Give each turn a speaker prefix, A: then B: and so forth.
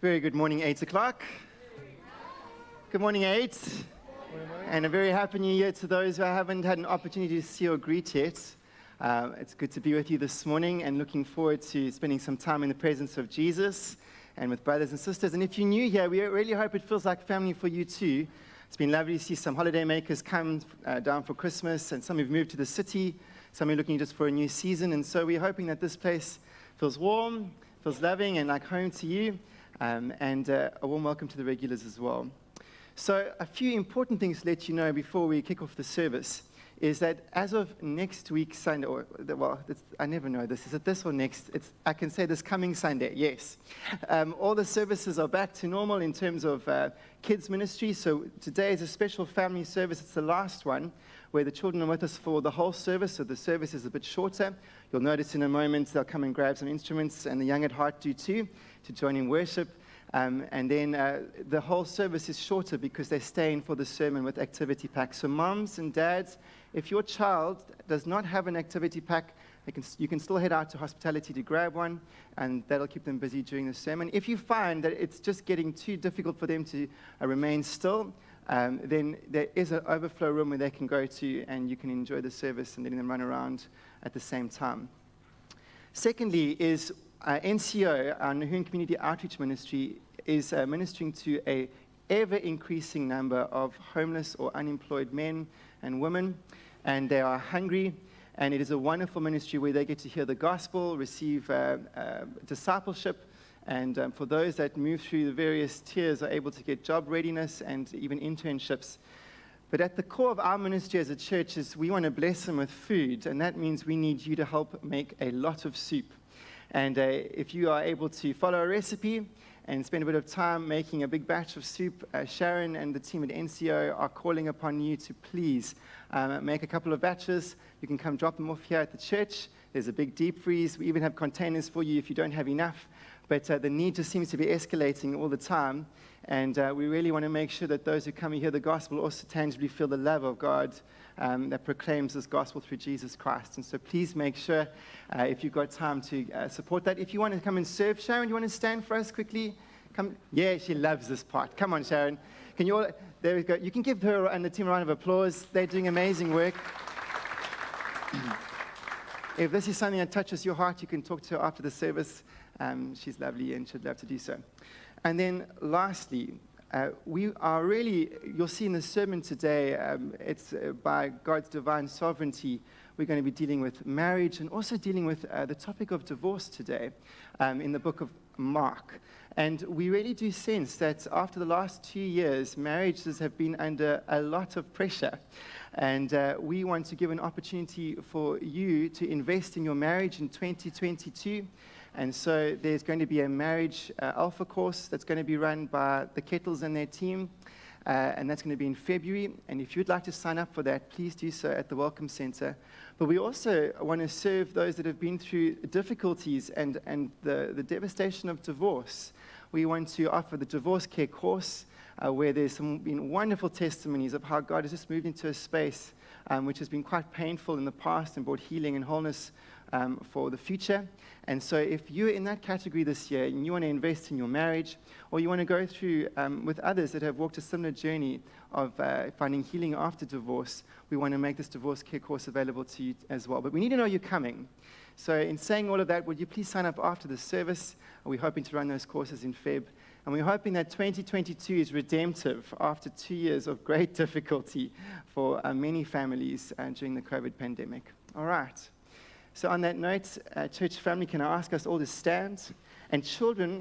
A: Very good morning, 8 o'clock. Good morning, 8. And a very happy new year to those who I haven't had an opportunity to see or greet yet. It's good to be with you this morning and looking forward to spending some time in the presence of Jesus and with brothers and sisters. And if you're new here, we really hope it feels like family for you too. It's been lovely to see some holiday makers come down for Christmas, and some have moved to the city, some are looking just for a new season. And so we're hoping that this place feels warm, feels loving and like home to you. And a warm welcome to the regulars as well. So a few important things to let you know before we kick off the service is that as of next week Sunday, I never know this. Is it this or next? I can say this coming Sunday, yes. All the services are back to normal in terms of kids ministry. So today is a special family service. It's the last one where the children are with us for the whole service. So the service is a bit shorter. You'll notice in a moment they'll come and grab some instruments, and the young at heart do too, to join in worship. And then the whole service is shorter because they're staying for the sermon with activity packs. So moms and dads, if your child does not have an activity pack, you can still head out to hospitality to grab one, and that'll keep them busy during the sermon. If you find that it's just getting too difficult for them to remain still, then there is an overflow room where they can go to, and you can enjoy the service and letting them run around at the same time. Secondly is NCO, our Nahoon Community Outreach Ministry, is ministering to a ever-increasing number of homeless or unemployed men and women, and they are hungry, and it is a wonderful ministry where they get to hear the gospel, receive discipleship, and for those that move through the various tiers are able to get job readiness and even internships. But at the core of our ministry as a church is we want to bless them with food, and that means we need you to help make a lot of soup. And if you are able to follow a recipe and spend a bit of time making a big batch of soup, Sharon and the team at NCO are calling upon you to please make a couple of batches. You can come drop them off here at the church. There's a big deep freeze. We even have containers for you if you don't have enough. But the need just seems to be escalating all the time. And we really want to make sure that those who come and hear the gospel also tangibly feel the love of God that proclaims this gospel through Jesus Christ. And so please make sure, if you've got time, to support that. If you want to come and serve, Sharon, do you want to stand for us quickly? Come. Yeah, she loves this part. Come on, Sharon. Can you all? There we go. You can give her and the team a round of applause. They're doing amazing work. If this is something that touches your heart, you can talk to her after the service. She's lovely and she'd love to do so. And then lastly, we are really, you'll see in the sermon today, it's by God's divine sovereignty, we're going to be dealing with marriage and also dealing with the topic of divorce today in the book of Mark. And we really do sense that after the last 2 years, marriages have been under a lot of pressure. And we want to give an opportunity for you to invest in your marriage in 2022. And so there's going to be a marriage alpha course that's going to be run by the Kettles and their team. And that's going to be in February. And if you'd like to sign up for that, please do so at the Welcome Center. But we also want to serve those that have been through difficulties and the devastation of divorce. We want to offer the divorce care course where there's been wonderful testimonies of how God has just moved into a space which has been quite painful in the past and brought healing and wholeness for the future. And so if you're in that category this year and you want to invest in your marriage, or you want to go through with others that have walked a similar journey of finding healing after divorce, we want to make this divorce care course available to you as well. But we need to know you're coming. So in saying all of that, would you please sign up after the service? We're hoping to run those courses in Feb. And we're hoping that 2022 is redemptive after 2 years of great difficulty for many families during the COVID pandemic. All right. So on that note, church family, can I ask us all to stand? And children,